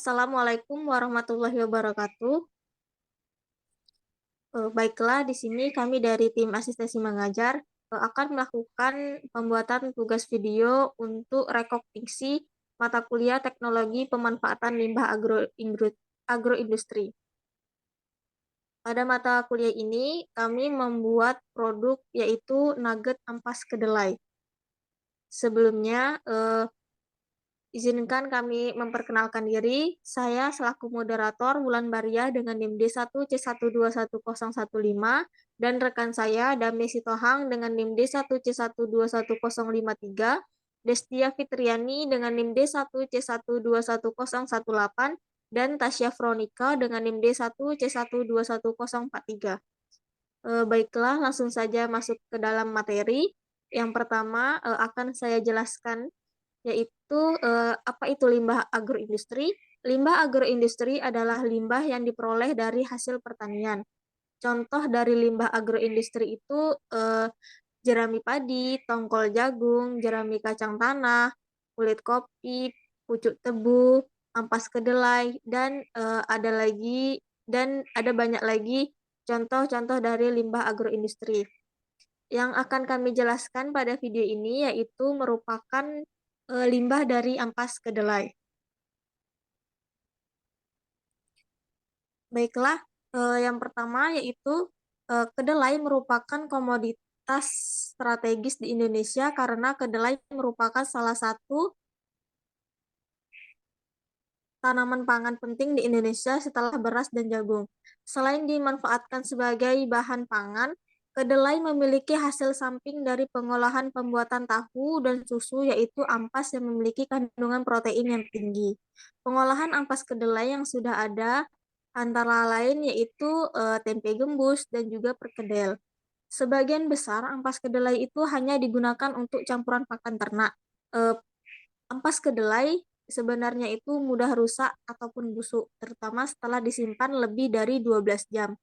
Assalamualaikum warahmatullahi wabarakatuh. Baiklah, di sini kami dari tim asistensi mengajar akan melakukan pembuatan tugas video untuk rekognisi mata kuliah teknologi pemanfaatan limbah agroindustri. Pada mata kuliah ini, kami membuat produk yaitu nugget ampas kedelai. Sebelumnya, izinkan kami memperkenalkan diri. Saya selaku moderator Wulan Baria dengan NIM D1C121015 dan rekan saya Dame Sitohang dengan NIM D1C121053, Destia Fitriani dengan NIM D1C121018 dan Tasya Fronika dengan NIM D1C121043. Baiklah, langsung saja masuk ke dalam materi. Yang pertama akan saya jelaskan yaitu apa itu limbah agroindustri. Limbah agroindustri adalah limbah yang diperoleh dari hasil pertanian. Contoh dari limbah agroindustri itu jerami padi, tongkol jagung, jerami kacang tanah, kulit kopi, pucuk tebu, ampas kedelai, dan ada banyak lagi contoh-contoh dari limbah agroindustri. Yang akan kami jelaskan pada video ini yaitu merupakan limbah dari ampas kedelai. Baiklah, yang pertama yaitu kedelai merupakan komoditas strategis di Indonesia karena kedelai merupakan salah satu tanaman pangan penting di Indonesia setelah beras dan jagung. Selain dimanfaatkan sebagai bahan pangan, kedelai memiliki hasil samping dari pengolahan pembuatan tahu dan susu yaitu ampas yang memiliki kandungan protein yang tinggi. Pengolahan ampas kedelai yang sudah ada antara lain yaitu tempe gembus dan juga perkedel. Sebagian besar ampas kedelai itu hanya digunakan untuk campuran pakan ternak. Ampas kedelai sebenarnya itu mudah rusak ataupun busuk, terutama setelah disimpan lebih dari 12 jam.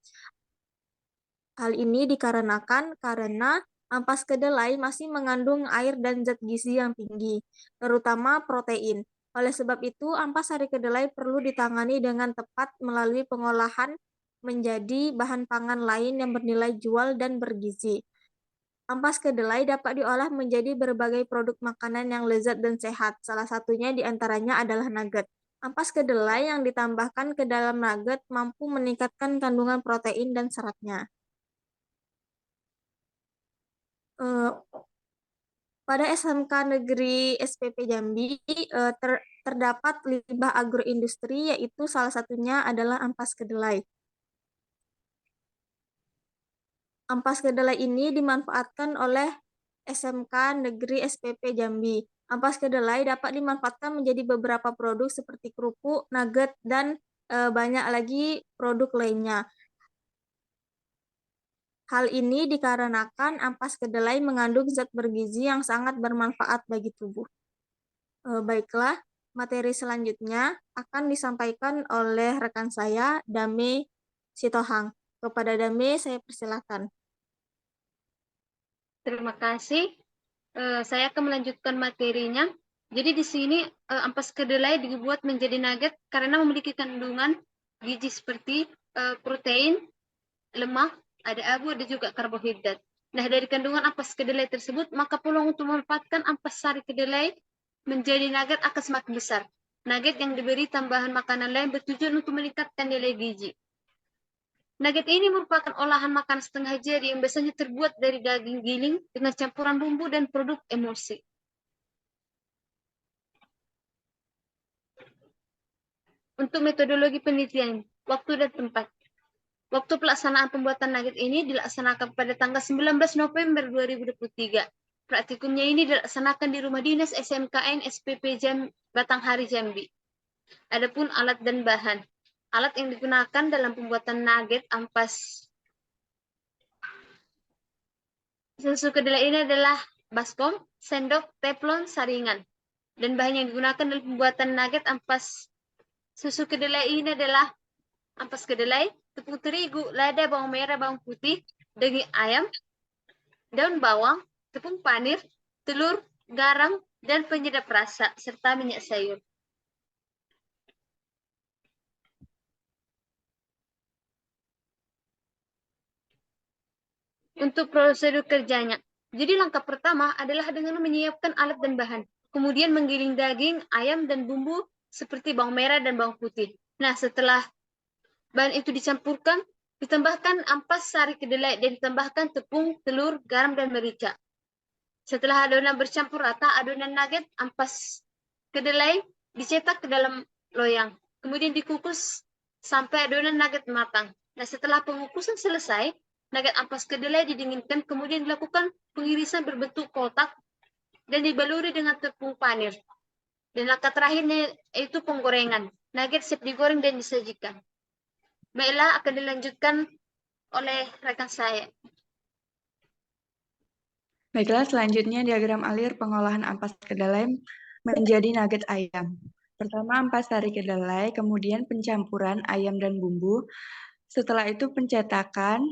Hal ini dikarenakan karena ampas kedelai masih mengandung air dan zat gizi yang tinggi, terutama protein. Oleh sebab itu, ampas sari kedelai perlu ditangani dengan tepat melalui pengolahan menjadi bahan pangan lain yang bernilai jual dan bergizi. Ampas kedelai dapat diolah menjadi berbagai produk makanan yang lezat dan sehat. Salah satunya diantaranya adalah nugget. Ampas kedelai yang ditambahkan ke dalam nugget mampu meningkatkan kandungan protein dan seratnya. Pada SMK Negeri SPP Jambi terdapat limbah agroindustri yaitu salah satunya adalah ampas kedelai. Ampas kedelai ini dimanfaatkan oleh SMK Negeri SPP Jambi. Ampas kedelai dapat dimanfaatkan menjadi beberapa produk seperti kerupuk, nugget, dan banyak lagi produk lainnya. Hal ini dikarenakan ampas kedelai mengandung zat bergizi yang sangat bermanfaat bagi tubuh. Baiklah, materi selanjutnya akan disampaikan oleh rekan saya, Dame Sitohang. Kepada Dame, saya persilakan. Terima kasih. Saya akan melanjutkan materinya. Jadi di sini ampas kedelai dibuat menjadi nugget karena memiliki kandungan gizi seperti protein, lemak, ada abu, ada juga karbohidrat. Nah, dari kandungan ampas kedelai tersebut, maka peluang untuk memanfaatkan ampas sari kedelai menjadi nugget akan semakin besar. Nugget yang diberi tambahan makanan lain bertujuan untuk meningkatkan nilai gizi. Nugget ini merupakan olahan makan setengah jadi yang biasanya terbuat dari daging giling dengan campuran bumbu dan produk emulsi. Untuk metodologi penelitian, waktu dan tempat. Waktu pelaksanaan pembuatan nugget ini dilaksanakan pada tanggal 19 November 2023. Praktikumnya ini dilaksanakan di Rumah Dinas SMKN SPP Batanghari Jambi. Adapun alat dan bahan. Alat yang digunakan dalam pembuatan nugget ampas susu kedelai ini adalah baskom, sendok, teflon, saringan. Dan bahan yang digunakan dalam pembuatan nugget ampas susu kedelai ini adalah ampas kedelai, tepung terigu, lada, bawang merah, bawang putih, daging ayam, daun bawang, tepung panir, telur, garam, dan penyedap rasa, serta minyak sayur. Untuk prosedur kerjanya. Jadi langkah pertama adalah dengan menyiapkan alat dan bahan. Kemudian menggiling daging, ayam, dan bumbu seperti bawang merah dan bawang putih. Nah, setelah bahan itu dicampurkan, ditambahkan ampas sari kedelai dan ditambahkan tepung, telur, garam, dan merica. Setelah adonan bercampur rata, adonan nugget ampas kedelai dicetak ke dalam loyang. Kemudian dikukus sampai adonan nugget matang. Nah, setelah pengukusan selesai, nugget ampas kedelai didinginkan, kemudian dilakukan pengirisan berbentuk kotak dan dibaluri dengan tepung panir. Dan langkah terakhirnya itu penggorengan. Nugget siap digoreng dan disajikan. Baiklah, akan dilanjutkan oleh rekan saya. Baiklah, selanjutnya diagram alir pengolahan ampas kedelai menjadi nugget ayam. Pertama ampas sari kedelai, kemudian pencampuran ayam dan bumbu. Setelah itu pencetakan,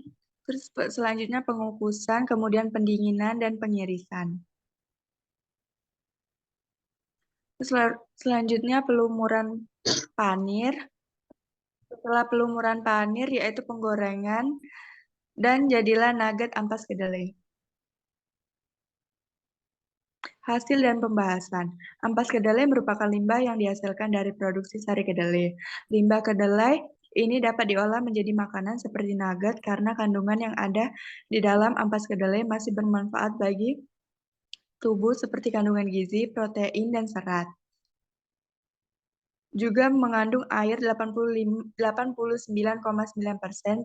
terus selanjutnya pengukusan, kemudian pendinginan dan pengirisan. Selanjutnya pelumuran panir. Setelah pelumuran panir yaitu penggorengan dan jadilah nugget ampas kedelai. Hasil dan pembahasan. Ampas kedelai merupakan limbah yang dihasilkan dari produksi sari kedelai. Limbah kedelai ini dapat diolah menjadi makanan seperti nugget karena kandungan yang ada di dalam ampas kedelai masih bermanfaat bagi tubuh seperti kandungan gizi, protein, dan serat. Juga mengandung air 89,9%,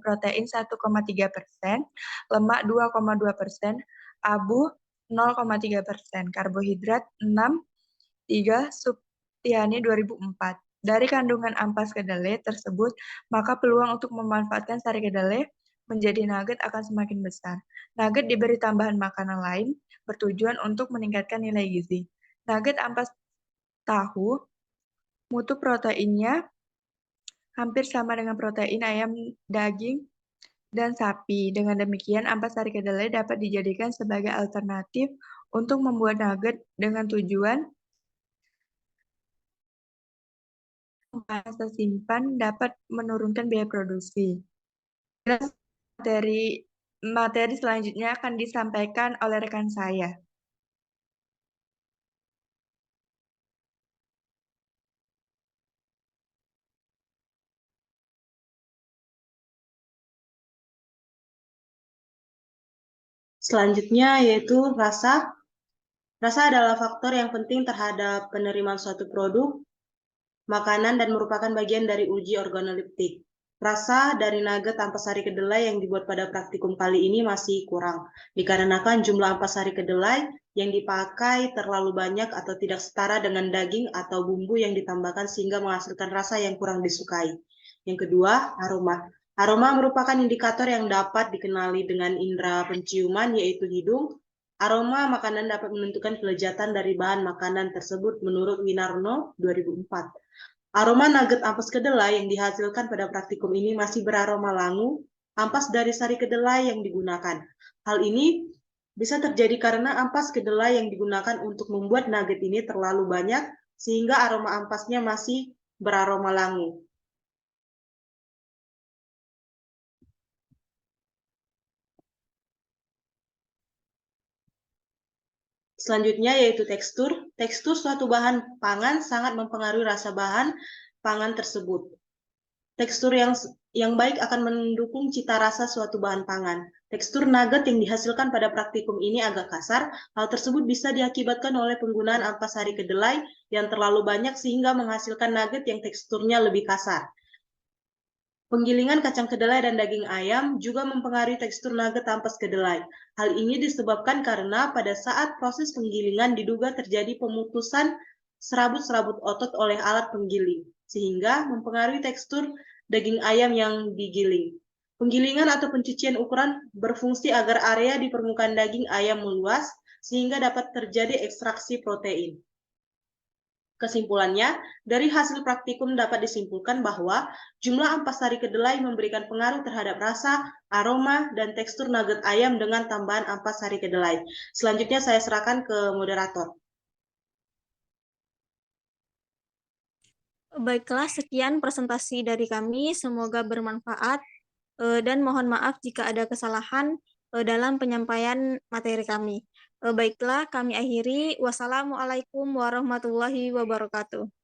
protein 1,3%, lemak 2,2%, abu 0,3%, karbohidrat 6, 3, Subtiani 2004. Dari kandungan ampas kedelai tersebut, maka peluang untuk memanfaatkan sari kedelai menjadi nugget akan semakin besar. Nugget diberi tambahan makanan lain bertujuan untuk meningkatkan nilai gizi. Nugget ampas tahu, mutu proteinnya hampir sama dengan protein ayam, daging, dan sapi. Dengan demikian, ampas sari kedelai dapat dijadikan sebagai alternatif untuk membuat nugget dengan tujuan masa simpan dapat menurunkan biaya produksi. Materi selanjutnya akan disampaikan oleh rekan saya. Selanjutnya yaitu rasa. Rasa adalah faktor yang penting terhadap penerimaan suatu produk, makanan, dan merupakan bagian dari uji organoleptik. Rasa dari nugget ampas sari kedelai yang dibuat pada praktikum kali ini masih kurang, dikarenakan jumlah ampas sari kedelai yang dipakai terlalu banyak atau tidak setara dengan daging atau bumbu yang ditambahkan sehingga menghasilkan rasa yang kurang disukai. Yang kedua, aroma. Aroma merupakan indikator yang dapat dikenali dengan indera penciuman, yaitu hidung. Aroma makanan dapat menentukan kelezatan dari bahan makanan tersebut menurut Winarno 2004. Aroma nugget ampas kedelai yang dihasilkan pada praktikum ini masih beraroma langu, ampas dari sari kedelai yang digunakan. Hal ini bisa terjadi karena ampas kedelai yang digunakan untuk membuat nugget ini terlalu banyak, sehingga aroma ampasnya masih beraroma langu. Selanjutnya yaitu tekstur. Tekstur suatu bahan pangan sangat mempengaruhi rasa bahan pangan tersebut. Tekstur yang baik akan mendukung cita rasa suatu bahan pangan. Tekstur nugget yang dihasilkan pada praktikum ini agak kasar. Hal tersebut bisa diakibatkan oleh penggunaan ampas sari kedelai yang terlalu banyak sehingga menghasilkan nugget yang teksturnya lebih kasar. Penggilingan kacang kedelai dan daging ayam juga mempengaruhi tekstur nugget ampas kedelai. Hal ini disebabkan karena pada saat proses penggilingan diduga terjadi pemutusan serabut-serabut otot oleh alat penggiling, sehingga mempengaruhi tekstur daging ayam yang digiling. Penggilingan atau pencucian ukuran berfungsi agar area di permukaan daging ayam meluas, sehingga dapat terjadi ekstraksi protein. Kesimpulannya, dari hasil praktikum dapat disimpulkan bahwa jumlah ampas sari kedelai memberikan pengaruh terhadap rasa, aroma, dan tekstur nugget ayam dengan tambahan ampas sari kedelai. Selanjutnya saya serahkan ke moderator. Baiklah, sekian presentasi dari kami. Semoga bermanfaat dan mohon maaf jika ada kesalahan. dalam penyampaian materi kami. Baiklah, kami akhiri. Wassalamualaikum warahmatullahi wabarakatuh.